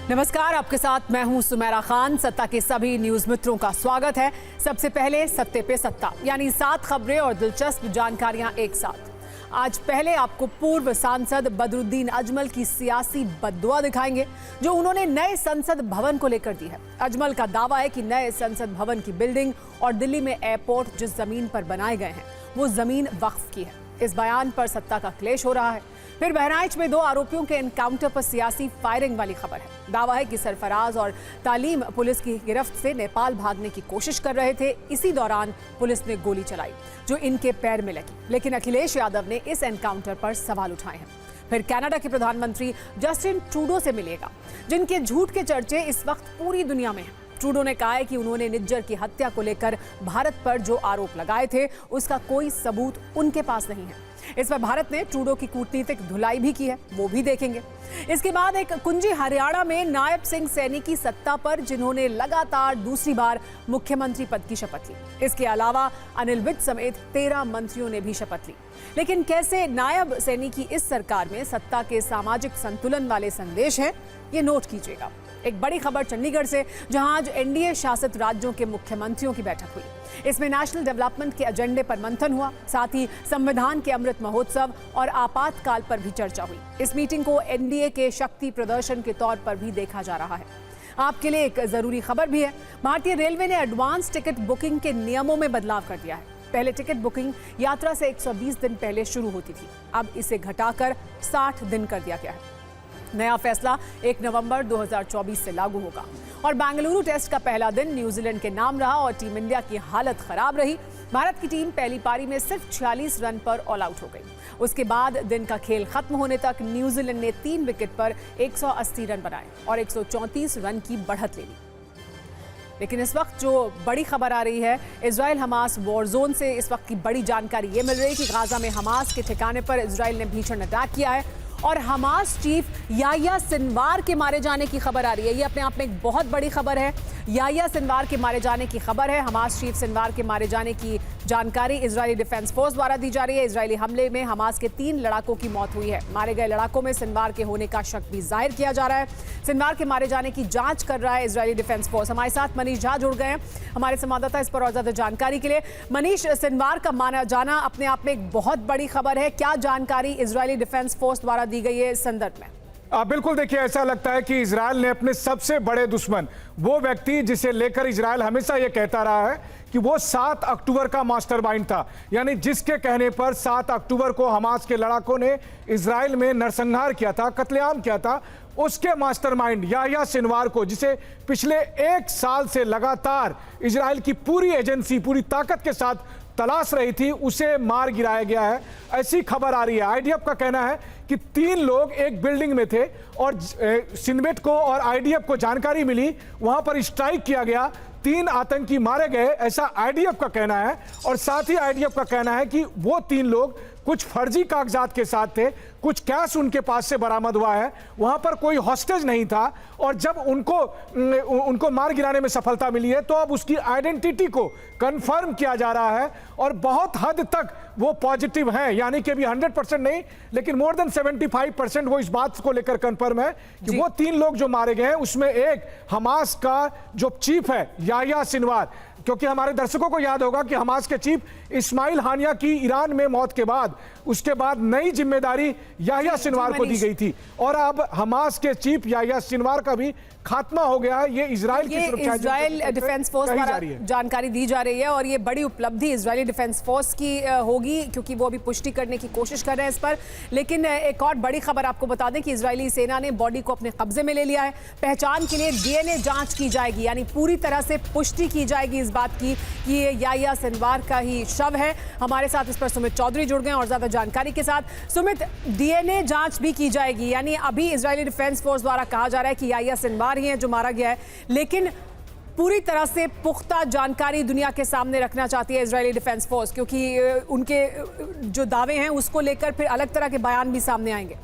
नमस्कार, आपके साथ मैं हूं सुमेरा खान। सत्ता के सभी न्यूज मित्रों का स्वागत है। सबसे पहले सत्ते पे सत्ता, यानी 7 खबरें और दिलचस्प जानकारियां एक साथ। आज पहले आपको पूर्व सांसद बदरुद्दीन अजमल की सियासी बद्दुआ दिखाएंगे जो उन्होंने नए संसद भवन को लेकर दी है। अजमल का दावा है कि नए संसद भवन की बिल्डिंग और दिल्ली में एयरपोर्ट जिस जमीन पर बनाए गए हैं वो जमीन वक्फ की है। इस बयान पर सत्ता का क्लेश हो रहा है। फिर बहराइच में 2 आरोपियों के एनकाउंटर पर सियासी फायरिंग वाली खबर है। दावा है कि सरफराज और तालीम पुलिस की गिरफ्त से नेपाल भागने की कोशिश कर रहे थे। इसी दौरान पुलिस ने गोली चलाई जो इनके पैर में लगी, लेकिन अखिलेश यादव ने इस एनकाउंटर पर सवाल उठाए हैं। फिर कनाडा के प्रधानमंत्री जस्टिन ट्रूडो से मिलेगा, जिनके झूठ के चर्चे इस वक्त पूरी दुनिया में हैं। ट्रूडो ने कहा है कि उन्होंने निज्जर की हत्या को लेकर भारत पर जो आरोप लगाए थे उसका कोई सबूत उनके पास नहीं है। इस पर भारत ने ट्रूडो की कूटनीतिक धुलाई भी की है, वो भी देखेंगे। इसके बाद एक कुंजी हरियाणा में नायब सिंह सैनी की सत्ता पर, जिन्होंने लगातार दूसरी बार मुख्यमंत्री पद की शपथ ली। इसके अलावा अनिल विज समेत 13 मंत्रियों ने भी शपथ ली। लेकिन कैसे नायब सैनी की इस सरकार में सत्ता के सामाजिक संतुलन वाले संदेश हैं, ये नोट कीजिएगा। एक बड़ी खबर चंडीगढ़ से, जहां आज एनडीए शासित राज्यों के मुख्यमंत्रियों की बैठक हुई। इसमें नेशनल डेवलपमेंट के एजेंडे पर मंथन हुआ, साथ ही संविधान के अमृत महोत्सव और आपातकाल पर भी चर्चा हुई। इस मीटिंग को एनडीए के शक्ति प्रदर्शन के तौर पर भी देखा जा रहा है। आपके लिए एक जरूरी खबर भी है। भारतीय रेलवे ने एडवांस टिकट बुकिंग के नियमों में बदलाव कर दिया है। पहले टिकट बुकिंग यात्रा से 120 दिन पहले शुरू होती थी, अब इसे घटाकर 60 दिन कर दिया गया है। नया फैसला 1 नवंबर 2024 से लागू होगा। और बेंगलुरु टेस्ट का पहला दिन न्यूजीलैंड के नाम रहा और टीम इंडिया की हालत खराब रही। भारत की टीम पहली पारी में सिर्फ 46 रन पर ऑल आउट हो गई। उसके बाद दिन का खेल खत्म होने तक न्यूजीलैंड ने 3 विकेट पर 180 रन बनाए और 134 रन की बढ़त ले ली। लेकिन इस वक्त जो बड़ी खबर आ रही है, इजराइल हमास वॉर जोन से इस वक्त की बड़ी जानकारी ये मिल रही है कि गाजा में हमास के ठिकाने पर इजराइल ने भीषण अटैक किया है और हमास चीफ याह्या सिनवार के मारे जाने की खबर आ रही है। ये अपने आप में एक बहुत बड़ी खबर है। याह्या सिनवार के मारे जाने की खबर है। हमास चीफ सिनवार के मारे जाने की जानकारी इजरायली डिफेंस फोर्स द्वारा दी जा रही है। इजरायली हमले में हमास के 3 लड़ाकों की मौत हुई है। मारे गए लड़ाकों में सिनवार के होने का शक भी जाहिर किया जा रहा है। सिनवार के मारे जाने की जांच कर रहा है इजरायली डिफेंस फोर्स। हमारे साथ मनीष झा जुड़ गए हैं, हमारे संवाददाता, इस पर और ज्यादा जानकारी के लिए। मनीष, सिनवार का मारा जाना अपने आप में एक बहुत बड़ी खबर है। क्या जानकारी इजरायली डिफेंस फोर्स द्वारा दी गई है इस संदर्भ में? बिल्कुल, देखिए, ऐसा लगता है कि इजरायल ने अपने सबसे बड़े दुश्मन, वो व्यक्ति जिसे लेकर इजरायल हमेशा ये कहता रहा है कि वो 7 अक्टूबर का मास्टरमाइंड था, यानी जिसके कहने पर 7 अक्टूबर को हमास के लड़ाकों ने इजरायल में नरसंहार किया था, कत्लेआम किया था, उसके मास्टरमाइंड याह्या सिनवार को, जिसे पिछले 1 साल से लगातार इजरायल की पूरी एजेंसी पूरी ताकत के साथ तलाश रही थी, उसे मार गिराया गया है। ऐसी खबर आ रही है। आईडीएफ का कहना है कि 3 लोग एक बिल्डिंग में थे और सिनबेट को और आईडीएफ को जानकारी मिली, वहां पर स्ट्राइक किया गया, 3 आतंकी मारे गए, ऐसा आईडीएफ का कहना है। और साथ ही आईडीएफ का कहना है कि वो 3 लोग कुछ फर्जी कागजात के साथ थे, कुछ कैश उनके पास से बरामद हुआ है, वहां पर कोई हॉस्टेज नहीं था। और जब उनको मार गिराने में सफलता मिली है तो अब उसकी आइडेंटिटी को कंफर्म किया जा रहा है और बहुत हद तक वो पॉजिटिव है, यानी कि अभी 100% नहीं, लेकिन मोर देन 75% वो इस बात को लेकर कंफर्म है कि वो 3 लोग जो मारे गए हैं उसमें एक हमास का जो चीफ है याह्या सिनवार, क्योंकि हमारे दर्शकों को याद होगा कि हमास के चीफ इस्माइल हानिया की ईरान में मौत के बाद उसके बाद नई जिम्मेदारी याह्या सिनवार को दी गई थी और अब हमास के चीफ याह्या सिनवार का भी खात्मा हो गया है। ये इजराइल डिफेंस फोर्स द्वारा जानकारी दी जा रही है और ये बड़ी उपलब्धि इजरायली डिफेंस फोर्स की होगी, क्योंकि वो अभी पुष्टि करने की कोशिश कर रहे हैं इस पर। लेकिन एक और बड़ी खबर आपको बता दें कि इजरायली सेना ने बॉडी को अपने कब्जे में ले लिया है। पहचान के लिए डीएनए जांच की जाएगी, यानी पूरी तरह से पुष्टि की जाएगी इस बात की कि ये याह्या सिनवार का ही शव है। हमारे साथ इस पर सुमित चौधरी जुड़ गए और ज्यादा जानकारी के साथ। सुमित, डीएनए जांच भी की जाएगी, यानी अभी इजरायली डिफेंस फोर्स द्वारा कहा जा रहा है कि याह्या सिनवार ही है जो मारा गया है, लेकिन पूरी तरह से पुख्ता जानकारी दुनिया के सामने रखना चाहती है इजरायली डिफेंस फोर्स, क्योंकि उनके जो दावे हैं उसको लेकर फिर अलग तरह के बयान भी सामने आएंगे।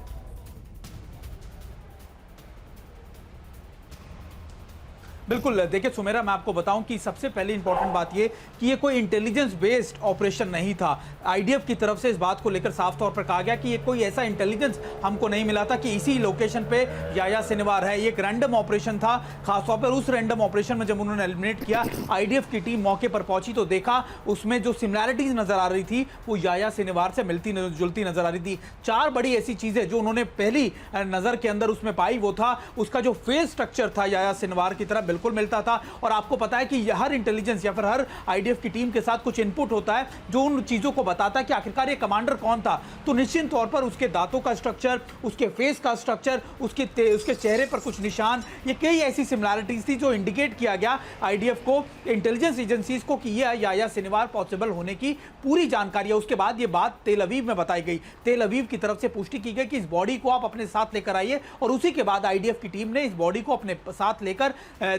बिल्कुल, देखिए सुमेरा, मैं आपको बताऊं कि सबसे पहले इंपॉर्टेंट बात ये कि ये कोई इंटेलिजेंस बेस्ड ऑपरेशन नहीं था। आईडीएफ की तरफ से इस बात को लेकर साफ तौर पर कहा गया कि ये कोई ऐसा इंटेलिजेंस हमको नहीं मिला था कि इसी लोकेशन पे याया सिनवार है। ये एक रैंडम ऑपरेशन था। खासतौर पर उस रैंडम ऑपरेशन में जब उन्होंने एलिमिनेट किया, आईडीएफ की टीम मौके पर पहुंची तो देखा उसमें जो सिमिलैरिटीज नजर आ रही थी वो याया सिनवार से मिलती जुलती नजर आ रही थी। 4 बड़ी ऐसी चीजें जो उन्होंने पहली नजर के अंदर उसमें पाई वो था उसका जो फेस स्ट्रक्चर था याया सिनवार की तरह बिल्कुल मिलता था। और आपको पता है कि हर इंटेलिजेंस या फिर हर आईडीएफ की टीम के साथ कुछ इनपुट होता है जो उन चीजों को बताता है कि आखिरकार ये कमांडर कौन था। तो निश्चित तौर पर उसके दांतों का स्ट्रक्चर, उसके फेस का स्ट्रक्चर, उसके चेहरे पर कुछ निशान, ये कई ऐसी सिमिलैरिटीज थी जो इंडिकेट किया गया आईडीएफ को, इंटेलिजेंस एजेंसीज को कि ये याया सिनवार पॉसिबल होने की पूरी जानकारी है। उसके बाद ये बात तेल अवीव में बताई गई। तेल अवीव की तरफ से पुष्टि की गई कि इस बॉडी को आप अपने साथ लेकर आइए और उसी के बाद आईडीएफ की टीम ने इस बॉडी को अपने साथ लेकर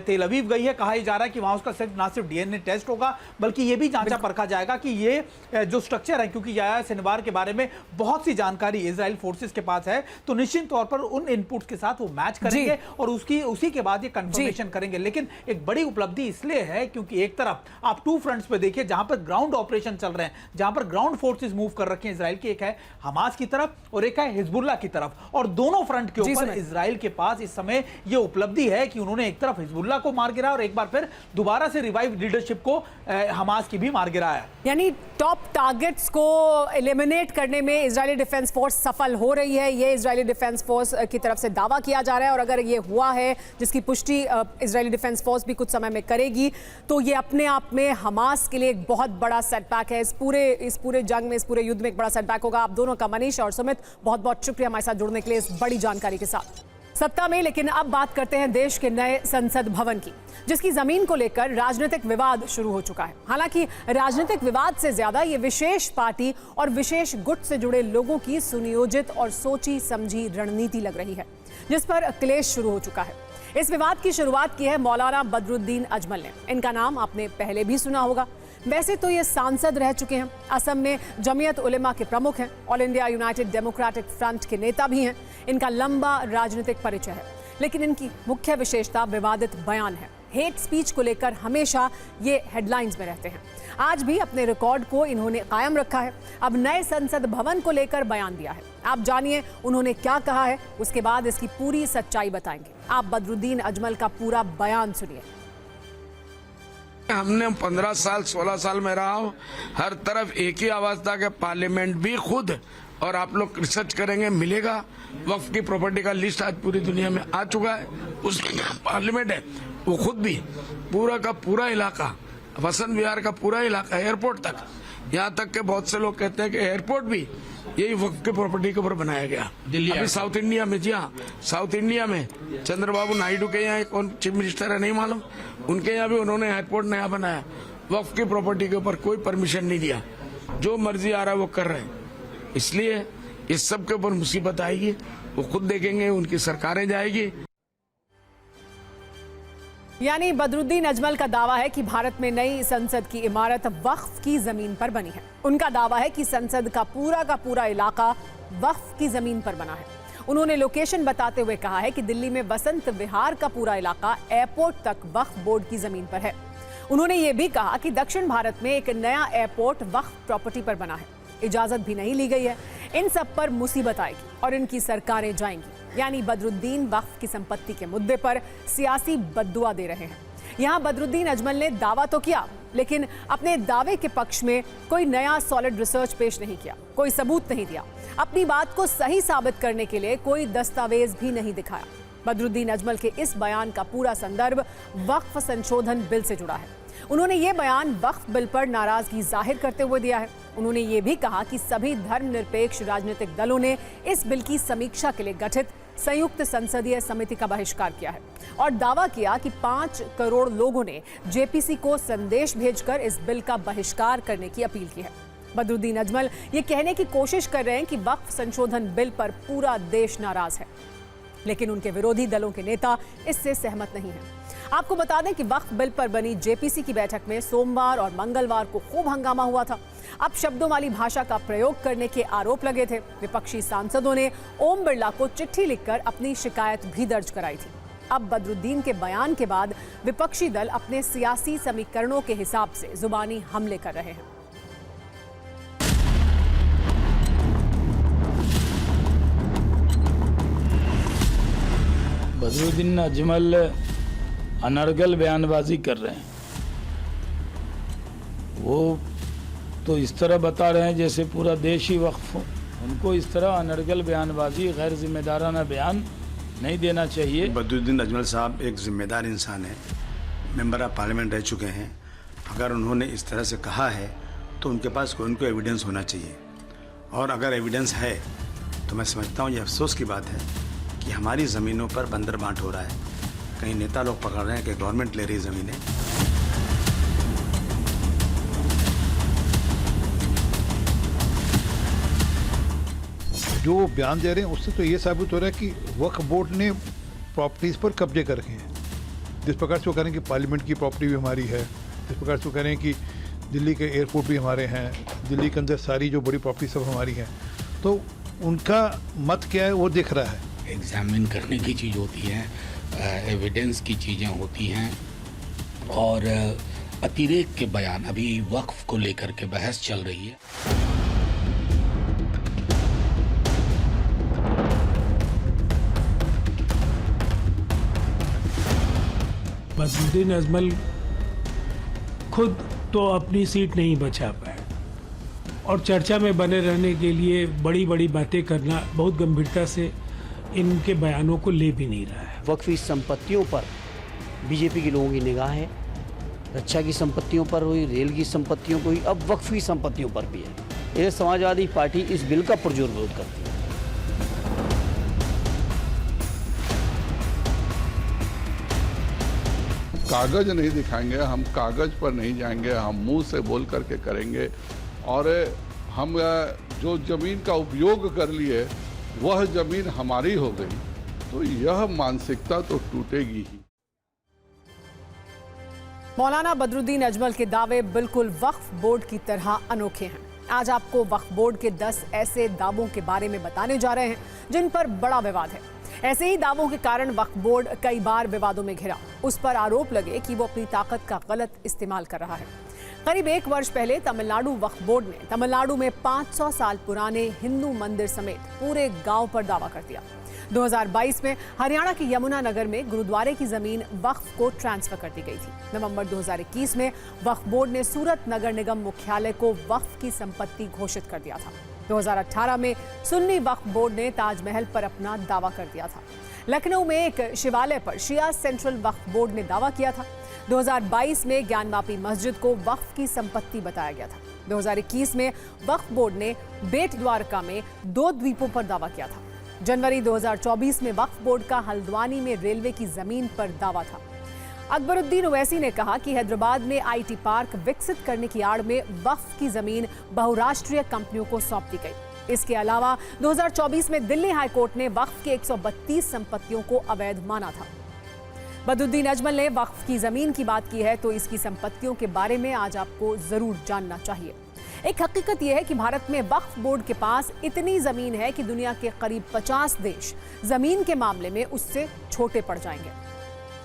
तेल अवीव गई है। कहा जा रहा है कि वहां उसका ना सिर्फ डीएनए टेस्ट होगा बल्कि यह भी जांचा परखा जाएगा कि ये जो स्ट्रक्चर है, क्योंकि याया सिनवार के बारे में बहुत सी जानकारी इजराइल फोर्सेस के पास है, तो निश्चित तौर पर उन इनपुट्स के साथ वो मैच करेंगे और उसी के बाद ये कंफर्मेशन करेंगे। लेकिन एक बड़ी उपलब्धि इसलिए है क्योंकि एक तरफ आप 2 फ्रंट्स पे देखिए जहां पर ग्राउंड ऑपरेशन चल रहे हैं, जहां पर ग्राउंड फोर्सेस मूव कर रखे हैं इजराइल की, एक है हमास की तरफ और एक है हिजबुल्लाह की तरफ। और दोनों फ्रंट के ऊपर इजराइल के पास इस समय ये उपलब्धि है कि उन्होंने एक तरफ हिजबुल्लाह को मार गिराया और एक बार फिर दोबारा से रिवाइव लीडरशिप को हमास की भी मार गिराया। यानी टॉप टारगेट्स को एलिमिनेट करने में इजरायली डिफेंस फोर्स सफल हो रही है, ये इजरायली डिफेंस फोर्स की तरफ से दावा किया जा रहा है। और अगर ये हुआ है, जिसकी पुष्टि इजरायली डिफेंस फोर्स भी कुछ समय में करेगी, तो ये अपने आप में हमास के लिए एक बहुत बड़ा सेटबैक है। इस पूरे जंग में, इस पूरे युद्ध में एक बड़ा सेटबैक होगा। आप दोनों का, मनीष और सुमित, बहुत बहुत शुक्रिया हमारे साथ जुड़ने के लिए इस बड़ी जानकारी के साथ। सत्ता में, लेकिन अब बात करते हैं देश के नए संसद भवन की, जिसकी जमीन को लेकर राजनीतिक विवाद शुरू हो चुका है। हालांकि राजनीतिक विवाद से ज्यादा ये विशेष पार्टी और विशेष गुट से जुड़े लोगों की सुनियोजित और सोची समझी रणनीति लग रही है, जिस पर क्लेश शुरू हो चुका है। इस विवाद की शुरुआत की है मौलाना बदरुद्दीन अजमल ने। इनका नाम आपने पहले भी सुना होगा। वैसे तो ये सांसद रह चुके हैं, असम में जमीयत उलेमा के प्रमुख हैं, all India United democratic front के नेता भी हैं। इनका लंबा राजनीतिक परिचय है, लेकिन इनकी मुख्य विशेषता विवादित बयान है। हेट स्पीच को लेकर हमेशा ये हेडलाइंस में रहते हैं। आज भी अपने रिकॉर्ड को इन्होंने कायम रखा है। अब नए संसद भवन को लेकर बयान दिया है। आप जानिए उन्होंने क्या कहा है, उसके बाद इसकी पूरी सच्चाई बताएंगे। आप बदरुद्दीन अजमल का पूरा बयान सुनिए। हमने 15 साल 16 साल में रहा हूँ, हर तरफ एक ही आवाज था कि पार्लियामेंट भी खुद, और आप लोग रिसर्च करेंगे मिलेगा, वक्फ की प्रॉपर्टी का लिस्ट आज पूरी दुनिया में आ चुका है। उस पार्लियामेंट है वो खुद भी पूरा का पूरा इलाका, वसंत विहार का पूरा इलाका, एयरपोर्ट तक, यहाँ तक के बहुत से लोग कहते हैं कि एयरपोर्ट भी यही वक्फ की प्रॉपर्टी के ऊपर बनाया गया। अभी साउथ इंडिया में, जी हाँ, साउथ इंडिया में चंद्रबाबू नायडू के यहाँ कौन चीफ मिनिस्टर है नहीं मालूम, उनके यहाँ भी उन्होंने एयरपोर्ट नया बनाया। वक्फ की प्रॉपर्टी के ऊपर कोई परमिशन नहीं दिया, जो मर्जी आ रहा है वो कर रहे हैं। इसलिए इस सब के ऊपर मुसीबत आएगी, वो खुद देखेंगे, उनकी सरकारें जाएगी। यानी बदरुद्दीन अजमल का दावा है कि भारत में नई संसद की इमारत वक्फ की जमीन पर बनी है। उनका दावा है कि संसद का पूरा इलाका वक्फ की जमीन पर बना है। उन्होंने लोकेशन बताते हुए कहा है कि दिल्ली में वसंत विहार का पूरा इलाका एयरपोर्ट तक वक्फ बोर्ड की जमीन पर है। उन्होंने ये भी कहा कि दक्षिण भारत में एक नया एयरपोर्ट वक्फ प्रॉपर्टी पर बना है, इजाजत भी नहीं ली गई है। इन सब पर मुसीबत आएगी और इनकी सरकारें जाएंगी। यानी बदरुद्दीन वक्फ की संपत्ति के मुद्दे पर सियासी बद्दुआ दे रहे हैं। यहाँ बदरुद्दीन अजमल ने दावा तो किया, लेकिन अपने दावे के पक्ष में कोई नया सॉलिड रिसर्च पेश नहीं किया, कोई सबूत नहीं दिया, अपनी बात को सही साबित करने के लिए कोई दस्तावेज भी नहीं दिखाया। बदरुद्दीन अजमल के इस बयान का पूरा संदर्भ वक्फ संशोधन बिल से जुड़ा है। उन्होंने ये बयान वक्फ बिल पर नाराजगी जाहिर करते हुए दिया है। उन्होंने ये भी कहा कि सभी धर्मनिरपेक्ष राजनीतिक दलों ने इस बिल की समीक्षा के लिए गठित संयुक्त संसदीय समिति का बहिष्कार किया है और दावा किया कि 5 करोड़ लोगों ने जेपीसी को संदेश भेजकर इस बिल का बहिष्कार करने की अपील की है। बदरुद्दीन अजमल ये कहने की कोशिश कर रहे हैं कि वक्फ संशोधन बिल पर पूरा देश नाराज है, लेकिन उनके विरोधी दलों के नेता इससे सहमत नहीं हैं। आपको बता दें कि वक्फ बिल पर बनी जेपीसी की बैठक में सोमवार और मंगलवार को खूब हंगामा हुआ था। अब शब्दों वाली भाषा का प्रयोग करने के आरोप लगे थे। विपक्षी सांसदों ने ओम बिरला को चिट्ठी लिखकर अपनी शिकायत भी दर्ज कराई थी। अब बदरुद्दीन के बयान के बाद विपक्षी दल अपने सियासी समीकरणों के हिसाब से जुबानी हमले कर रहे हैं। बदरुद्दीन अजमल अनर्गल बयानबाजी कर रहे हैं। वो तो इस तरह बता रहे हैं जैसे पूरा देश ही वक्फ हो। उनको इस तरह अनर्गल बयानबाजी, गैर जिम्मेदाराना बयान नहीं देना चाहिए। बदरुद्दीन अजमल साहब एक जिम्मेदार इंसान है, मेंबर ऑफ पार्लियामेंट रह चुके हैं। अगर उन्होंने इस तरह से कहा है तो उनके पास कोई उनको एविडेंस होना चाहिए, और अगर एविडेंस है तो मैं समझता हूँ ये अफसोस की बात है कि हमारी ज़मीनों पर बंदर बांट हो रहा है। कहीं नेता लोग पकड़ रहे हैं कि गवर्नमेंट ले रही ज़मीनें। जो वो बयान दे रहे हैं उससे तो ये साबित हो रहा है कि वक्फ बोर्ड ने प्रॉपर्टीज़ पर कब्जे कर रखे हैं। जिस प्रकार से वो कह रहे हैं कि पार्लियामेंट की प्रॉपर्टी भी हमारी है, जिस प्रकार से वो कह रहे हैं कि दिल्ली के एयरपोर्ट भी हमारे हैं, दिल्ली के अंदर सारी जो बड़ी प्रॉपर्टी सब हमारी हैं, तो उनका मत क्या है वो दिख रहा है। एग्जामिन करने की चीज़ होती है, एविडेंस की चीज़ें होती हैं, और अतिरेक के बयान, अभी वक्फ को लेकर के बहस चल रही है। बदरुद्दीन अजमल खुद तो अपनी सीट नहीं बचा पाए, और चर्चा में बने रहने के लिए बड़ी बड़ी बातें करना बहुत गंभीरता से इनके बयानों को ले भी नहीं रहा है। वक्फी संपत्तियों पर बीजेपी के लोगों की निगाह है, रक्षा की संपत्तियों पर हुई, रेल की संपत्तियों को हुई, अब वक्फी संपत्तियों पर भी है। ये समाजवादी पार्टी इस बिल का पुरजोर विरोध करती है। कागज नहीं दिखाएंगे, हम कागज पर नहीं जाएंगे, हम मुंह से बोल करके करेंगे, और हम जो जमीन का उपयोग कर लिए वह जमीन हमारी हो गई, तो यह मानसिकता तो टूटेगी ही। मौलाना बदरुद्दीन अजमल के दावे बिल्कुल वक्फ बोर्ड की तरह अनोखे हैं। आज आपको वक्फ बोर्ड के 10 ऐसे दावों के बारे में बताने जा रहे हैं जिन पर बड़ा विवाद है। ऐसे ही दावों के कारण वक्फ बोर्ड कई बार विवादों में घिरा। उस पर आरोप लगे कि वो अपनी ताकत का गलत इस्तेमाल कर रहा है। करीब 1 वर्ष पहले तमिलनाडु वक्फ बोर्ड ने तमिलनाडु में 500 साल पुराने हिंदू मंदिर समेत पूरे गांव पर दावा कर दिया। 2022 में हरियाणा के यमुनानगर में गुरुद्वारे की जमीन वक्फ को ट्रांसफर कर दी गई थी। नवंबर 2021 में वक्फ बोर्ड ने सूरत नगर निगम मुख्यालय को वक्फ की संपत्ति घोषित कर दिया था। 2018 में सुन्नी वक्फ बोर्ड ने ताजमहल पर अपना दावा कर दिया था। लखनऊ में एक शिवालय पर शिया सेंट्रल वक्फ बोर्ड ने दावा किया था। 2022 में ज्ञानवापी मस्जिद को वक्फ की संपत्ति बताया गया था। 2021 में वक्फ बोर्ड ने बेट द्वारका में 2 द्वीपों पर दावा किया था। जनवरी 2024 में वक्फ बोर्ड का हल्द्वानी में रेलवे की जमीन पर दावा था। अकबरुद्दीन ओवैसी ने कहा कि हैदराबाद में आईटी पार्क विकसित करने की आड़ में वक्फ की जमीन बहुराष्ट्रीय कंपनियों को सौंप दी गई। इसके अलावा 2024 में दिल्ली हाईकोर्ट ने वक्फ के 132 संपत्तियों को अवैध माना था। बदरुद्दीन अजमल ने वक्फ की जमीन की बात की है तो इसकी संपत्तियों के बारे में आज आपको जरूर जानना चाहिए। एक हकीकत यह है कि भारत में वक्फ बोर्ड के पास इतनी जमीन है कि दुनिया के करीब 50 देश जमीन के मामले में उससे छोटे पड़ जाएंगे।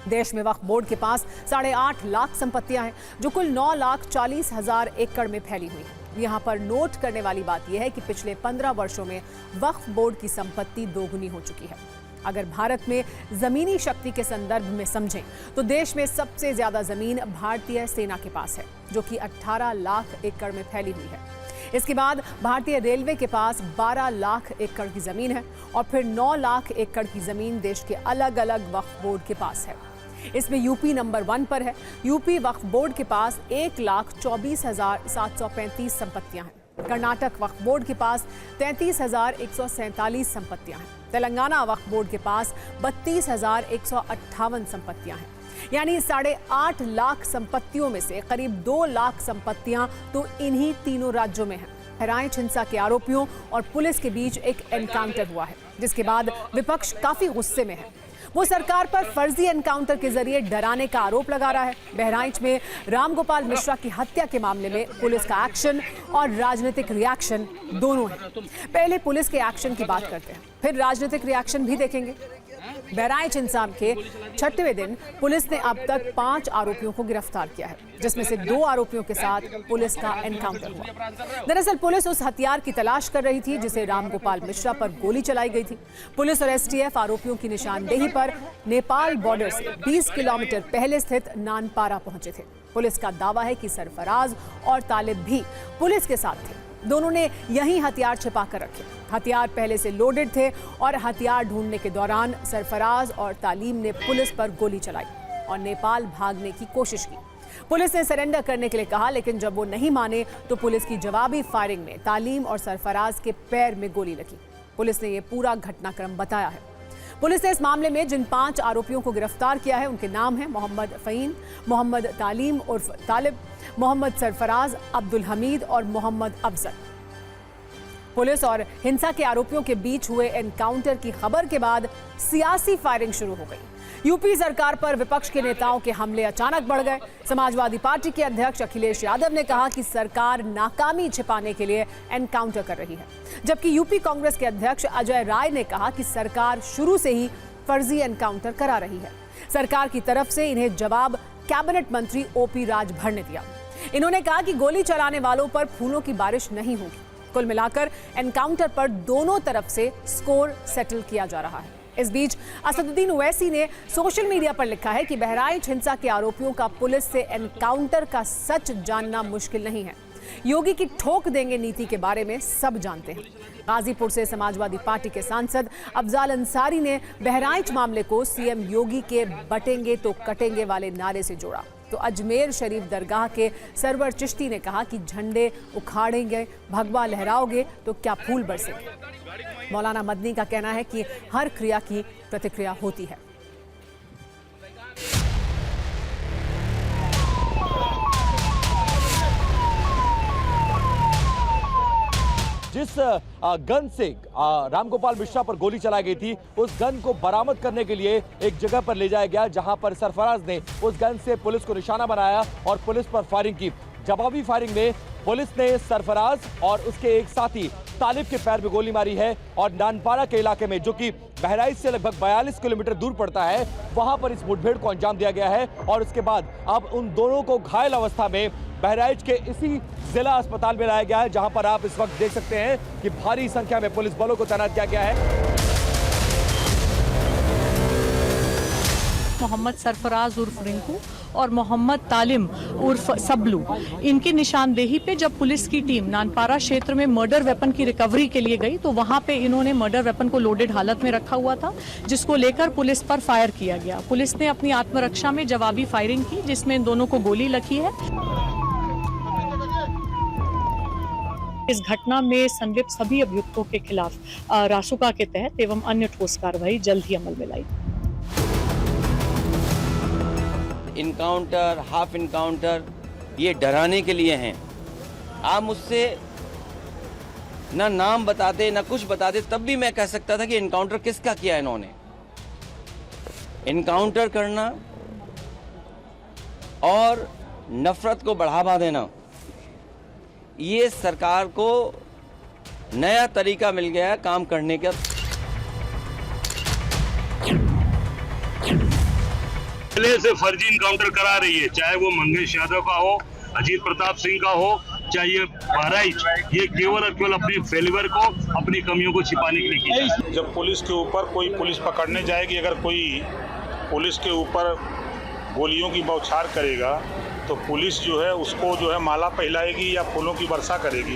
देश में वक्फ बोर्ड के पास 8.5 लाख संपत्तियां हैं जो कुल 9,40,000 एकड़ में फैली हुई हैं। यहाँ पर नोट करने वाली बात यह है कि पिछले 15 वर्षों में वक्फ बोर्ड की संपत्ति दोगुनी हो चुकी है। अगर भारत में जमीनी शक्ति के संदर्भ में समझें तो देश में सबसे ज्यादा जमीन भारतीय सेना के पास है जो कि 18 लाख एकड़ में फैली हुई है। इसके बाद भारतीय रेलवे के पास 12 लाख एकड़ की जमीन है और फिर 9 लाख एकड़ की जमीन देश के अलग अलग वक्फ बोर्ड के पास है। इसमें यूपी नंबर 1 पर है। यूपी वक्फ बोर्ड के पास 1,24,735 संपत्तियां हैं। कर्नाटक वक्फ बोर्ड के पास 33,147 संपत्तियां हैं। तेलंगाना वक्फ बोर्ड के पास 32,158 संपत्तियां हैं। यानी 8.5 लाख संपत्तियों में से करीब 2 लाख संपत्तियां तो इन्हीं तीनों राज्यों में हैं। बहराइच हिंसा के आरोपियों और पुलिस के बीच एक एनकाउंटर हुआ है जिसके बाद विपक्ष काफी गुस्से में है। वो सरकार पर फर्जी एनकाउंटर के जरिए डराने का आरोप लगा रहा है। बहराइच में रामगोपाल मिश्रा की हत्या के मामले में पुलिस का एक्शन और राजनीतिक रिएक्शन दोनों है। पहले पुलिस के एक्शन की बात करते हैं, फिर राजनीतिक रिएक्शन भी देखेंगे। बहराइच हिंसा के 6वें दिन पुलिस ने अब तक 5 आरोपियों को गिरफ्तार किया है, जिसमें से 2 आरोपियों के साथ पुलिस का एनकाउंटर हुआ। दरअसल पुलिस उस हथियार की तलाश कर रही थी जिसे रामगोपाल मिश्रा पर गोली चलाई गई थी। पुलिस और एसटीएफ आरोपियों की निशानदेही पर नेपाल बॉर्डर से 20 किलोमीटर पहले स्थित नानपारा पहुंचे थे। पुलिस का दावा है कि सरफराज और तालिब भी पुलिस के साथ थे। दोनों ने यही हथियार छिपा कर रखे। हथियार पहले से लोडेड थे और हथियार ढूंढने के दौरान सरफराज और तालीम ने पुलिस पर गोली चलाई और नेपाल भागने की कोशिश की। पुलिस ने सरेंडर करने के लिए कहा, लेकिन जब वो नहीं माने तो पुलिस की जवाबी फायरिंग में तालीम और सरफराज के पैर में गोली लगी। पुलिस ने ये पूरा घटनाक्रम बताया है। पुलिस ने इस मामले में जिन 5 आरोपियों को गिरफ्तार किया है उनके नाम हैं मोहम्मद फ़हीम, मोहम्मद तालीम उर्फ तालिब, मोहम्मद सरफराज, अब्दुल हमीद और मोहम्मद अफजल। पुलिस और हिंसा के आरोपियों के बीच हुए एनकाउंटर की खबर के बाद सियासी फायरिंग शुरू हो गई। यूपी सरकार पर विपक्ष के नेताओं के हमले अचानक बढ़ गए। समाजवादी पार्टी के अध्यक्ष अखिलेश यादव ने कहा कि सरकार नाकामी छिपाने के लिए एनकाउंटर कर रही है, जबकि यूपी कांग्रेस के अध्यक्ष अजय राय ने कहा कि सरकार शुरू से ही फर्जी एनकाउंटर करा रही है। सरकार की तरफ से इन्हें जवाब कैबिनेट मंत्री ओपी राजभर ने दिया। इन्होंने कहा कि गोली चलाने वालों पर फूलों की बारिश नहीं होगी। कुल मिलाकर एनकाउंटर पर दोनों तरफ से स्कोर सेटल किया जा रहा है। इस बीच असदुद्दीन ओवैसी ने सोशल मीडिया पर लिखा है कि बहराइच हिंसा के आरोपियों का पुलिस से एनकाउंटर का सच जानना मुश्किल नहीं है। योगी की ठोक देंगे नीति के बारे में सब जानते हैं। गाजीपुर से समाजवादी पार्टी के सांसद अफजाल अंसारी ने बहराइच मामले को सीएम योगी के बटेंगे तो कटेंगे वाले नारे से जोड़ा। तो अजमेर शरीफ दरगाह के सरवर चिश्ती ने कहा कि झंडे उखाड़ेंगे, भगवा लहराओगे तो क्या फूल बरसेंगे। मौलाना मदनी का कहना है कि हर क्रिया की प्रतिक्रिया होती है। जिस गन से रामगोपाल मिश्रा पर गोली चलाई गई थी, उस गन को बरामद करने के लिए एक जगह पर ले जाया गया, जहां पर सरफराज ने उस गन से पुलिस को निशाना बनाया और पुलिस पर फायरिंग की। जवाबी फायरिंग में पुलिस ने सरफराज और उसके एक साथी तालिब के पैर में गोली मारी है और नानपारा के इलाके में, जो कि बहराइच से लगभग 42 किलोमीटर दूर पड़ता है, वहां पर इस मुठभेड़ को अंजाम दिया गया है। और उसके बाद अब उन दोनों को घायल अवस्था में बहराइच के इसी जिला अस्पताल में लाया गया है, जहां पर आप इस वक्त देख सकते हैं कि भारी संख्या में पुलिस बलों को तैनात किया गया है। मोहम्मद सरफराज उर्फ रिंकू और मोहम्मद तालिम उर्फ सबलू, इनकी निशानदेही पे जब पुलिस की टीम नानपारा क्षेत्र में मर्डर वेपन की रिकवरी के लिए गई तो वहां पे इन्होंने मर्डर वेपन को लोडेड हालत में रखा हुआ था, जिसको लेकर पुलिस पर फायर किया गया। पुलिस ने अपनी आत्मरक्षा में जवाबी फायरिंग की, जिसमें इन दोनों को गोली लगी है। इस घटना में संलिप्त सभी अभियुक्तों के खिलाफ रासुका के तहत एवं अन्य ठोस कार्रवाई जल्द ही अमल में लाई। इनकाउंटर, हाफ इनकाउंटर ये डराने के लिए हैं। आप मुझसे ना नाम बताते ना कुछ बताते, तब भी मैं कह सकता था कि इनकाउंटर किसका किया इन्होंने। इनकाउंटर करना और नफरत को बढ़ावा देना, ये सरकार को नया तरीका मिल गया है काम करने का। पहले से फर्जी इनकाउंटर करा रही है, चाहे वो मंगेश यादव का हो, अजीत प्रताप सिंह का हो, चाहे ये बहराइच, ये केवल और केवल अपने फेलिवर को, अपनी कमियों को छिपाने के लिए किया। जब पुलिस के ऊपर कोई पुलिस पकड़ने जाएगी, अगर कोई पुलिस के ऊपर गोलियों की बौछार करेगा तो पुलिस जो है उसको जो है माला पहनाएगी या फूलों की वर्षा करेगी।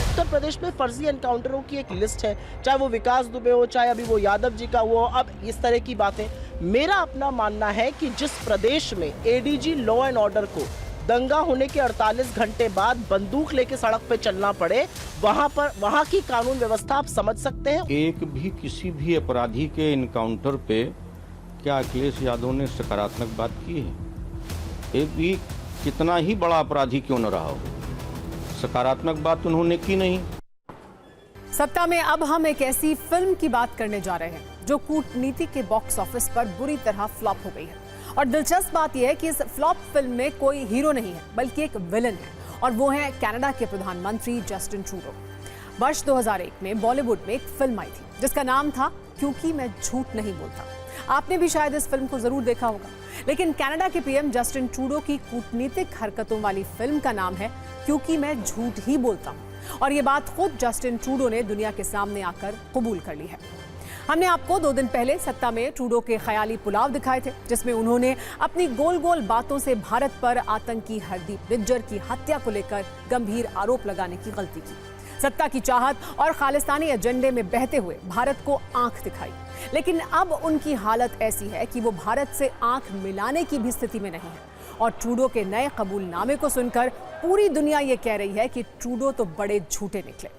उत्तर प्रदेश में फर्जी एनकाउंटरों की एक लिस्ट है, चाहे वो विकास दुबे हो, चाहे अभी वो यादव जी का वो, अब इस तरह की बातें। मेरा अपना मानना है कि जिस प्रदेश में एडीजी लॉ एंड ऑर्डर को दंगा होने के 48 घंटे बाद बंदूक लेके सड़क पे चलना पड़े, वहाँ की कानून व्यवस्था आप समझ सकते हैं। एक भी किसी भी अपराधी के इनकाउंटर पे क्या अखिलेश यादव ने सकारात्मक बात की है? एक भी कितना ही बड़ा अपराधी क्यों न रहा हो, सकारात्मक बात उन्होंने की नहीं। सत्ता में अब हम एक ऐसी फिल्म की बात करने जा रहे हैं जो कूटनीति के बॉक्स ऑफिस पर बुरी तरह फ्लॉप हो गई है। और दिलचस्प बात यह है कि इस फ्लॉप फिल्म में कोई हीरो नहीं है, बल्कि एक विलन है, और वो है कनाडा के प्रधानमंत्री जस्टिन ट्रूडो। वर्ष 2001 में बॉलीवुड में एक फिल्म आई थी जिसका नाम था क्योंकि मैं झूठ नहीं बोलता। आपने भी शायद इस फिल्म को जरूर देखा होगा, लेकिन कनाडा के पीएम जस्टिन ट्रूडो की कूटनीतिक हरकतों वाली फिल्म का नाम है क्योंकि मैं झूठ ही बोलता हूं, और ये बात खुद जस्टिन ट्रूडो ने दुनिया के सामने आकर कबूल कर ली है। हमने आपको 2 दिन पहले सत्ता में ट्रूडो के ख्याली पुलाव दिखाए थे, जिसमें उन्होंने अपनी गोल गोल बातों से भारत पर आतंकी हरदीप निज्जर की हत्या को लेकर गंभीर आरोप लगाने की गलती की। सत्ता की चाहत और खालिस्तानी एजेंडे में बहते हुए भारत को आंख दिखाई, लेकिन अब उनकी हालत ऐसी है कि वो भारत से आंख मिलाने की भी स्थिति में नहीं है। और ट्रूडो के नए कबूलनामे को सुनकर पूरी दुनिया ये कह रही है कि ट्रूडो तो बड़े झूठे निकले।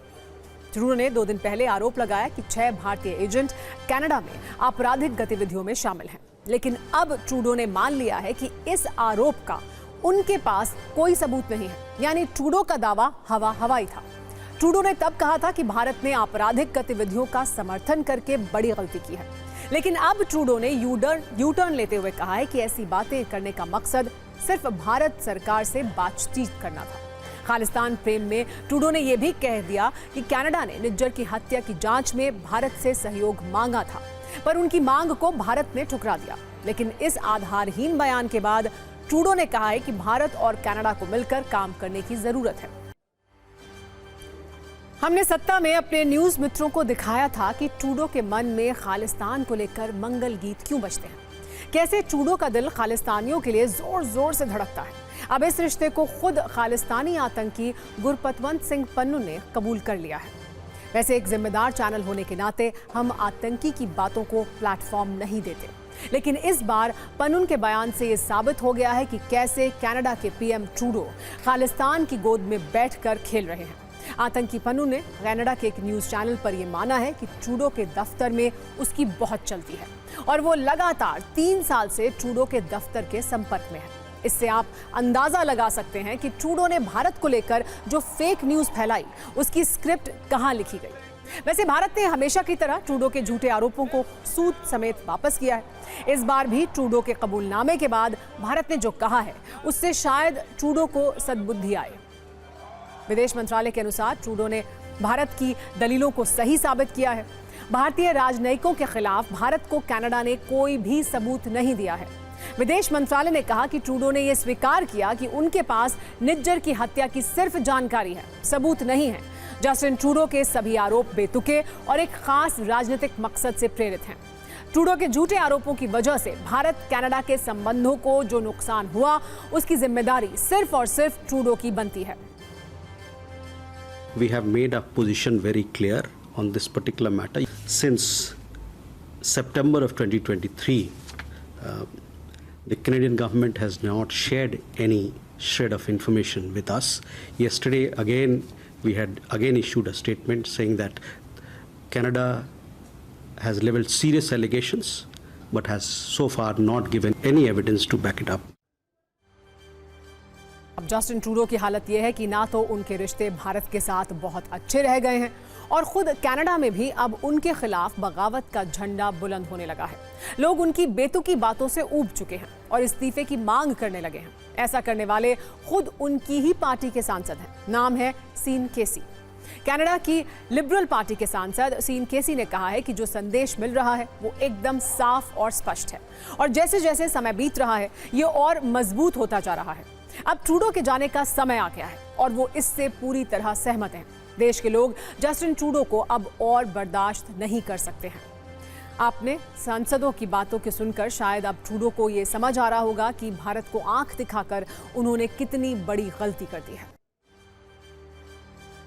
ट्रूडो ने 2 दिन पहले आरोप लगाया कि 6 भारतीय एजेंट कनाडा में आपराधिक गतिविधियों में शामिल हैं, लेकिन अब ट्रूडो ने मान लिया है कि इस आरोप का उनके पास कोई सबूत नहीं है, यानी ट्रूडो का दावा हवाई था। ट्रूडो ने तब कहा था कि भारत ने आपराधिक गतिविधियों का समर्थन करके बड़ी गलती की है, लेकिन अब ट्रूडो ने यू टर्न लेते हुए कहा है कि ऐसी बातें करने का मकसद सिर्फ भारत सरकार से बातचीत करना था। खालिस्तान प्रेम में ट्रूडो ने यह भी कह दिया कि कनाडा ने निज्जर की हत्या की जांच में भारत से सहयोग मांगा था, पर उनकी मांग को भारत ने ठुकरा दिया। लेकिन इस आधारहीन बयान के बाद ट्रूडो ने कहा है कि भारत और कनाडा को मिलकर काम करने की जरूरत है। हमने सत्ता में अपने न्यूज मित्रों को दिखाया था कि ट्रूडो के मन में खालिस्तान को लेकर मंगल गीत क्यों बजते हैं, कैसे ट्रूडो का दिल खालिस्तानियों के लिए जोर जोर से धड़कता है। अब इस रिश्ते को खुद खालिस्तानी आतंकी गुरपतवंत सिंह पन्नू ने कबूल कर लिया है। वैसे एक जिम्मेदार चैनल होने के नाते हम आतंकी की बातों को प्लेटफॉर्म नहीं देते, लेकिन इस बार पन्नू के बयान से ये साबित हो गया है कि कैसे कनाडा के पीएम ट्रूडो खालिस्तान की गोद में बैठकर खेल रहे हैं। आतंकी पन्नू ने कनाडा के एक न्यूज चैनल पर यह माना है कि ट्रूडो के दफ्तर में उसकी बहुत चलती है और वो लगातार 3 साल से ट्रूडो के दफ्तर के संपर्क में है। इससे आप अंदाजा लगा सकते हैं कि ट्रूडो ने भारत को लेकर जो फेक न्यूज फैलाई उसकी स्क्रिप्ट कहां लिखी गई। वैसे भारत ने हमेशा की तरह ट्रूडो के झूठे आरोपों को सूद समेत वापस किया है। इस बार भी ट्रूडो के कबूलनामे के बाद भारत ने जो कहा है उससे शायद ट्रूडो को सद्बुद्धि आए। विदेश मंत्रालय के अनुसार ट्रूडो ने भारत की दलीलों को सही साबित किया है। भारतीय राजनयिकों के खिलाफ भारत को कनाडा ने कोई भी सबूत नहीं दिया है। विदेश मंत्रालय ने कहा कि ट्रूडो ने यह स्वीकार किया कि उनके पास निज्जर की हत्या की सिर्फ जानकारी है, सबूत नहीं है। जस्टिन ट्रूडो के सभी आरोप बेतुके और एक खास राजनीतिक मकसद से प्रेरित हैं। ट्रूडो के झूठे आरोपों की वजह से भारत कनाडा के संबंधों को जो नुकसान हुआ उसकी जिम्मेदारी सिर्फ और सिर्फ ट्रूडो की बनती है। We have made our position very clear on this particular matter. Since September of 2023, the Canadian government has not shared any shred of information with us. Yesterday, again, we had issued a statement saying that Canada has leveled serious allegations, but has so far not given any evidence to back it up. अब Justin Trudeau की हालत यह है कि ना तो उनके रिश्ते भारत के साथ बहुत अच्छे रह गए हैं और खुद कनाडा में भी अब उनके खिलाफ बगावत का झंडा बुलंद होने लगा है। लोग उनकी बेतुकी बातों से ऊब चुके हैं और इस्तीफे की मांग करने लगे हैं। ऐसा करने वाले खुद उनकी ही पार्टी के सांसद हैं। नाम है सीन केसी। कनाडा की लिबरल पार्टी के सांसद सीन केसी ने कहा है कि जो संदेश मिल रहा है वो एकदम साफ और स्पष्ट है और जैसे जैसे समय बीत रहा है ये और मजबूत होता जा रहा है। अब ट्रूडो के जाने का समय आ गया है और वो इससे पूरी तरह सहमत हैं। देश के लोग जस्टिन ट्रूडो को अब और बर्दाश्त नहीं कर सकते हैं। आपने सांसदों की बातों के सुनकर शायद अब ट्रूडो को ये समझ आ रहा होगा कि भारत को आंख दिखाकर उन्होंने कितनी बड़ी गलती कर दी है।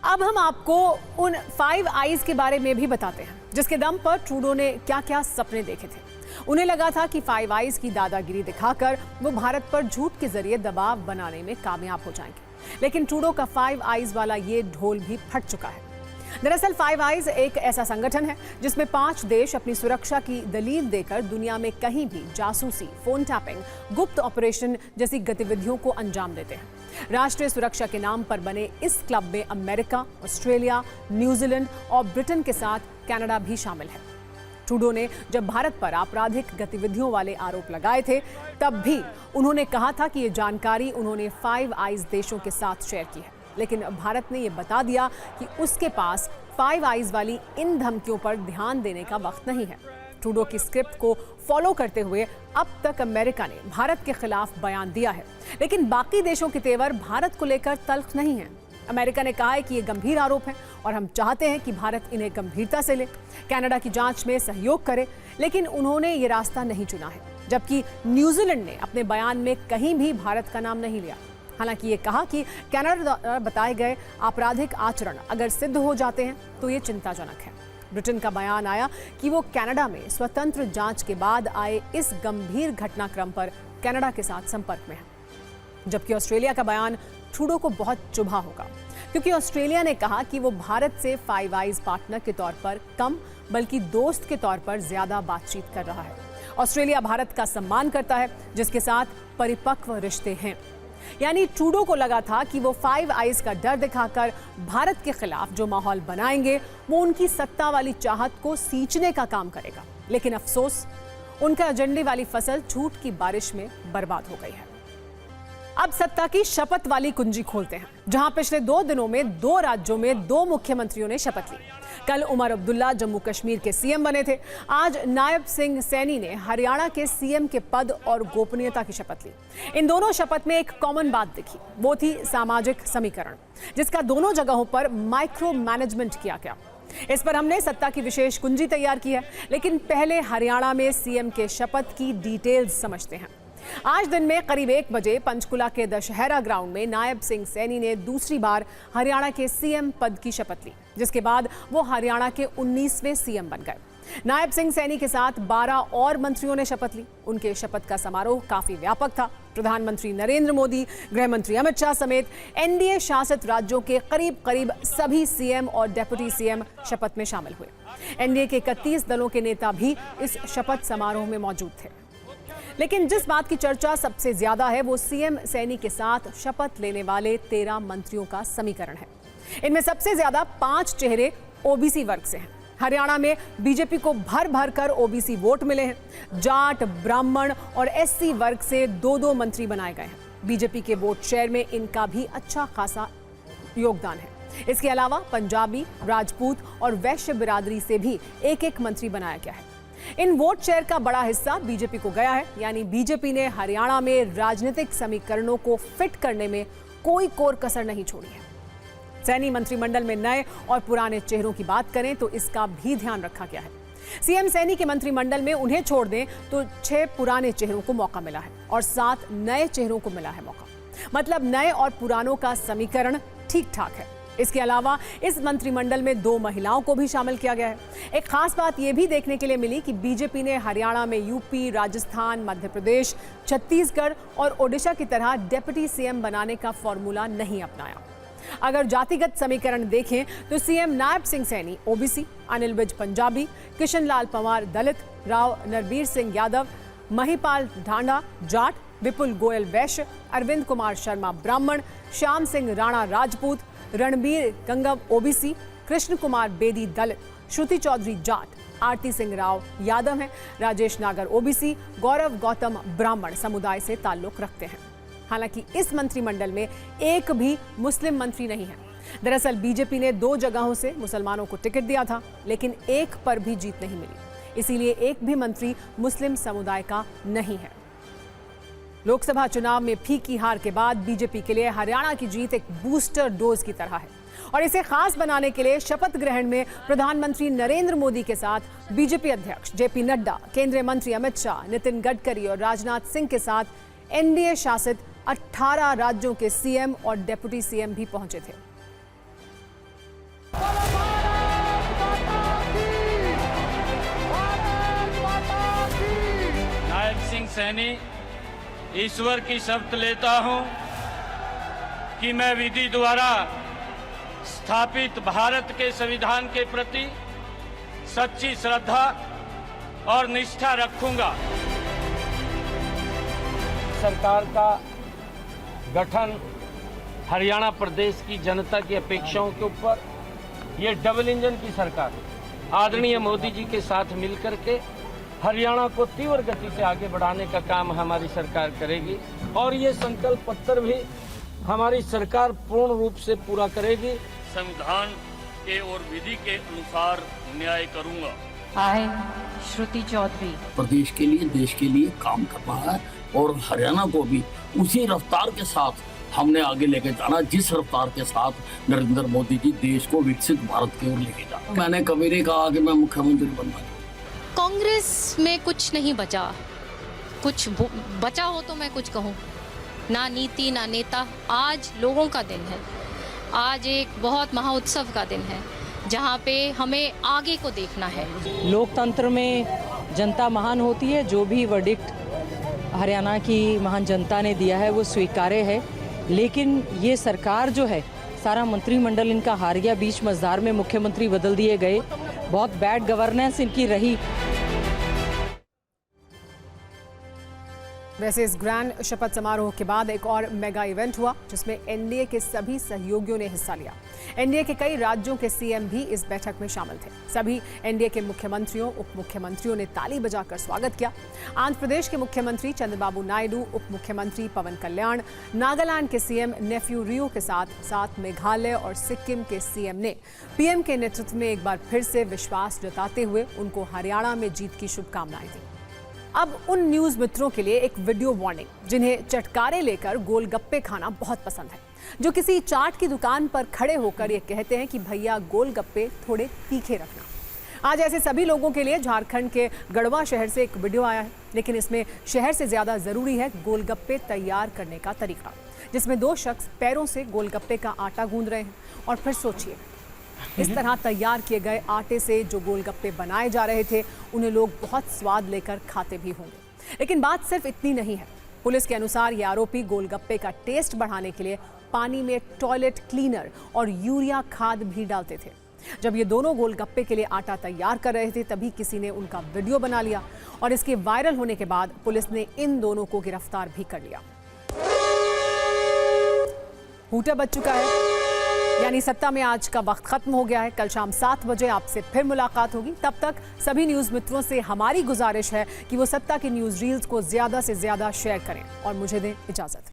अब हम आपको उन 5 आईज के बारे में भी बताते हैं जिसके दम पर ट्रूडो ने क्या क्या सपने देखे थे। उन्हें लगा था कि 5 आईज की दादागिरी दिखाकर वो भारत पर झूठ के जरिए दबाव बनाने में कामयाब हो जाएंगे, लेकिन ट्रूडो का 5 आईज वाला ये ढोल भी फट चुका है। दरअसल 5 आईज एक ऐसा संगठन है जिसमें 5 देश अपनी सुरक्षा की दलील देकर दुनिया में कहीं भी जासूसी, फोन टैपिंग, गुप्त ऑपरेशन जैसी गतिविधियों को अंजाम देते हैं। राष्ट्रीय सुरक्षा के नाम पर बने इस क्लब में अमेरिका, ऑस्ट्रेलिया, न्यूजीलैंड और ब्रिटेन के साथ कनाडा भी शामिल है। ट्रूडो ने जब भारत पर आपराधिक गतिविधियों वाले आरोप लगाए थे तब भी उन्होंने कहा था कि ये जानकारी उन्होंने 5 आईज देशों के साथ शेयर की है, लेकिन भारत ने ये बता दिया कि उसके पास फाइव आइज वाली इन धमकियों पर ध्यान देने का वक्त नहीं है। ट्रूडो की स्क्रिप्ट को फॉलो करते हुए अब तक अमेरिका ने भारत के खिलाफ बयान दिया है, लेकिन बाकी देशों के तेवर भारत को लेकर तल्ख नहीं है। अमेरिका ने कहा है कि ये गंभीर आरोप है और हम चाहते हैं कि भारत इन्हें गंभीरता से ले, कनाडा की जांच में सहयोग करे, लेकिन उन्होंने ये रास्ता नहीं चुना है। जबकि न्यूजीलैंड ने अपने बयान में कहीं भी भारत का नाम नहीं लिया। हालांकि ये कहा कि कनाडा द्वारा बताए गए आपराधिक आचरण अगर सिद्ध हो जाते हैं तो ये चिंताजनक है। ब्रिटेन का बयान आया कि वो कनाडा में स्वतंत्र जांच के बाद आए इस गंभीर घटनाक्रम पर कनाडा के साथ संपर्क में है। जबकि ऑस्ट्रेलिया का बयान ट्रूडो को बहुत चुभा होगा, क्योंकि ऑस्ट्रेलिया ने कहा कि वो भारत से फाइव आइज पार्टनर के तौर पर कम बल्कि दोस्त के तौर पर ज्यादा बातचीत कर रहा है। ऑस्ट्रेलिया भारत का सम्मान करता है, जिसके साथ परिपक्व रिश्ते हैं। यानी ट्रूडो को लगा था कि वो फाइव आइज का डर दिखाकर भारत के खिलाफ जो माहौल बनाएंगे वो उनकी सत्ता वाली चाहत को सींचने का काम करेगा, लेकिन अफसोस उनका एजेंडे वाली फसल झूठ की बारिश में बर्बाद हो गई है। अब सत्ता की शपथ वाली कुंजी खोलते हैं, जहां पिछले 2 दिनों में 2 राज्यों में 2 मुख्यमंत्रियों ने शपथ ली। कल उमर अब्दुल्ला जम्मू कश्मीर के सीएम बने थे। आज नायब सिंह सैनी ने हरियाणा के सीएम के पद और गोपनीयता की शपथ ली। इन दोनों शपथ में एक कॉमन बात दिखी, वो थी सामाजिक समीकरण, जिसका दोनों जगहों पर माइक्रो मैनेजमेंट किया गया। इस पर हमने सत्ता की विशेष कुंजी तैयार की है, लेकिन पहले हरियाणा में सीएम के शपथ की डिटेल्स समझते हैं। आज दिन में करीब 1 बजे पंचकुला के दशहरा ग्राउंड में नायब सिंह सैनी ने दूसरी बार हरियाणा के सीएम पद की शपथ ली, जिसके बाद वो हरियाणा के 19वें सीएम बन गए। नायब सिंह सैनी के साथ 12 और मंत्रियों ने शपथ ली। उनके शपथ का समारोह काफी व्यापक था। प्रधानमंत्री नरेंद्र मोदी, गृह मंत्री अमित शाह समेत एनडीए शासित राज्यों के करीब सभी सीएम और डेप्यूटी सीएम शपथ में शामिल हुए। एनडीए के 31 दलों के नेता भी इस शपथ समारोह में मौजूद थे। लेकिन जिस बात की चर्चा सबसे ज्यादा है वो सीएम सैनी के साथ शपथ लेने वाले 13 मंत्रियों का समीकरण है। इनमें सबसे ज्यादा 5 चेहरे ओबीसी वर्ग से हैं। हरियाणा में बीजेपी को भर कर ओबीसी वोट मिले हैं। जाट, ब्राह्मण और एससी वर्ग से 2-2 मंत्री बनाए गए हैं। बीजेपी के वोट शेयर में इनका भी अच्छा खासा योगदान है। इसके अलावा पंजाबी, राजपूत और वैश्य बिरादरी से भी 1-1 मंत्री बनाया गया है। इन वोट शेयर का बड़ा हिस्सा बीजेपी को गया है, यानी बीजेपी ने हरियाणा में राजनीतिक समीकरणों को फिट करने में कोई कोर कसर नहीं छोड़ी है। सैनी मंत्रिमंडल में नए और पुराने चेहरों की बात करें तो इसका भी ध्यान रखा गया है। सीएम सैनी के मंत्रिमंडल में उन्हें छोड़ दें तो 6 पुराने चेहरों को मौका मिला है और 7 नए चेहरों को मिला है मौका। मतलब नए और पुरानों का समीकरण ठीक ठाक है। इसके अलावा इस मंत्रिमंडल में 2 महिलाओं को भी शामिल किया गया है। एक खास बात यह भी देखने के लिए मिली कि बीजेपी ने हरियाणा में यूपी, राजस्थान, मध्य प्रदेश, छत्तीसगढ़ और ओडिशा की तरह डेप्यूटी सीएम बनाने का फॉर्मूला नहीं अपनाया। अगर जातिगत समीकरण देखें तो सीएम नायब सिंह सैनी ओबीसी, अनिल विज पंजाबी, किशन लाल पंवार दलित, राव नरबीर सिंह यादव, महिपाल ढांडा जाट, विपुल गोयल वैश्य, अरविंद कुमार शर्मा ब्राह्मण, श्याम सिंह राणा राजपूत, रणबीर गंगव ओबीसी, कृष्ण कुमार बेदी दलित, श्रुति चौधरी जाट, आरती सिंह राव यादव हैं, राजेश नागर ओबीसी, गौरव गौतम ब्राह्मण समुदाय से ताल्लुक रखते हैं। हालांकि इस मंत्रिमंडल में एक भी मुस्लिम मंत्री नहीं है। दरअसल बीजेपी ने 2 जगहों से मुसलमानों को टिकट दिया था, लेकिन एक पर भी जीत नहीं मिली। इसीलिए एक भी मंत्री मुस्लिम समुदाय का नहीं है। लोकसभा चुनाव में फीकी हार के बाद बीजेपी के लिए हरियाणा की जीत एक बूस्टर डोज की तरह है और इसे खास बनाने के लिए शपथ ग्रहण में प्रधानमंत्री नरेंद्र मोदी के साथ बीजेपी अध्यक्ष जेपी नड्डा, केंद्रीय मंत्री अमित शाह, नितिन गडकरी और राजनाथ सिंह के साथ एनडीए शासित 18 राज्यों के सीएम और डेप्यूटी सीएम भी पहुंचे थे। नायब सिंह सैनी ईश्वर की शपथ लेता हूं कि मैं विधि द्वारा स्थापित भारत के संविधान के प्रति सच्ची श्रद्धा और निष्ठा रखूंगा। सरकार का गठन हरियाणा प्रदेश की जनता की अपेक्षाओं के ऊपर ये डबल इंजन की सरकार है। आदरणीय मोदी जी के साथ मिलकर के हरियाणा को तीव्र गति से आगे बढ़ाने का काम हमारी सरकार करेगी और ये संकल्प पत्र भी हमारी सरकार पूर्ण रूप से पूरा करेगी। संविधान के और विधि के अनुसार न्याय करूंगा। आए श्रुति चौधरी। प्रदेश के लिए, देश के लिए काम करना है और हरियाणा को भी उसी रफ्तार के साथ हमने आगे लेके जाना जिस रफ्तार के साथ नरेंद्र मोदी जी देश को विकसित भारत की ओर लेके जाना। मैंने कभी नहीं कहा कि मैं मुख्यमंत्री बनना। कांग्रेस में कुछ नहीं बचा, कुछ बचा हो तो मैं कुछ कहूँ, ना नीति ना नेता। आज लोगों का दिन है, आज एक बहुत महाउत्सव का दिन है जहाँ पे हमें आगे को देखना है। लोकतंत्र में जनता महान होती है, जो भी वर्डिक्ट हरियाणा की महान जनता ने दिया है वो स्वीकार्य है, लेकिन ये सरकार जो है, सारा मंत्रिमंडल इनका हार गया, बीच मझधार में मुख्यमंत्री बदल दिए गए, बहुत बैड गवर्नेंस इनकी रही। वैसे इस ग्रैंड शपथ समारोह के बाद एक और मेगा इवेंट हुआ जिसमें एनडीए के सभी सहयोगियों ने हिस्सा लिया। एनडीए के कई राज्यों के सीएम भी इस बैठक में शामिल थे। सभी एनडीए के मुख्यमंत्रियों, उप मुख्यमंत्रियों ने ताली बजाकर स्वागत किया। आंध्र प्रदेश के मुख्यमंत्री चंद्रबाबू नायडू, उप मुख्यमंत्री पवन कल्याण, नागालैंड के सीएम नेफ्यू रियो के साथ मेघालय और सिक्किम के सीएम ने पीएम के नेतृत्व में एक बार फिर से विश्वास जताते हुए उनको हरियाणा में जीत की शुभकामनाएं दी। अब उन न्यूज मित्रों के लिए एक वीडियो वार्निंग जिन्हें चटकारे लेकर गोलगप्पे खाना बहुत पसंद है, जो किसी चाट की दुकान पर खड़े होकर ये कहते हैं कि भैया गोलगप्पे थोड़े तीखे रखना। आज ऐसे सभी लोगों के लिए झारखंड के गढ़वा शहर से एक वीडियो आया है, लेकिन इसमें शहर से ज्यादा जरूरी है गोलगप्पे तैयार करने का तरीका, जिसमें दो शख्स पैरों से गोलगप्पे का आटा गूंद रहे हैं। और फिर सोचिए, इस तरह तैयार किए गए आटे से जो गोलगप्पे बनाए जा रहे थे उन्हें लोग बहुत स्वाद लेकर खाते भी होंगे। लेकिन बात सिर्फ इतनी नहीं है। पुलिस के अनुसार ये आरोपी गोलगप्पे का टेस्ट बढ़ाने के लिए पानी में टॉयलेट क्लीनर और यूरिया खाद भी डालते थे। जब ये दोनों गोलगप्पे के लिए आटा तैयार कर रहे थे तभी किसी ने उनका वीडियो बना लिया और इसके वायरल होने के बाद पुलिस ने इन दोनों को गिरफ्तार भी कर लिया। हूटा बज चुका है, यानी सत्ता में आज का वक्त खत्म हो गया है। कल शाम 7 बजे आपसे फिर मुलाकात होगी। तब तक सभी न्यूज मित्रों से हमारी गुजारिश है कि वो सत्ता की न्यूज रील्स को ज्यादा से ज्यादा शेयर करें और मुझे दें इजाजत।